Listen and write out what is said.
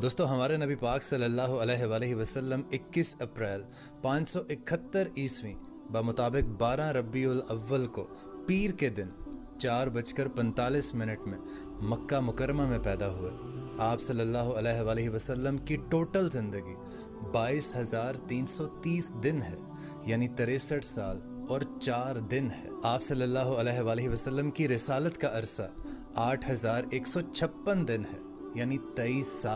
दोस्तों, हमारे नबी पाक सल्लल्लाहु अलैहि वसल्लम 21 अप्रैल 571 ईस्वी बमुताबिक 12 रबीउल अव्वल को पीर के दिन 4:45 में मक्का मुकरमा में पैदा हुए। आप सल्लल्लाहु अलैहि वसल्लम की टोटल ज़िंदगी 22,330 दिन है, यानी 63 साल और 4 दिन है। आप सल्लल्लाहु अलैहि वसल्लम की रिसालत का अरसा 8,156 दिन है, यानी 23 साल।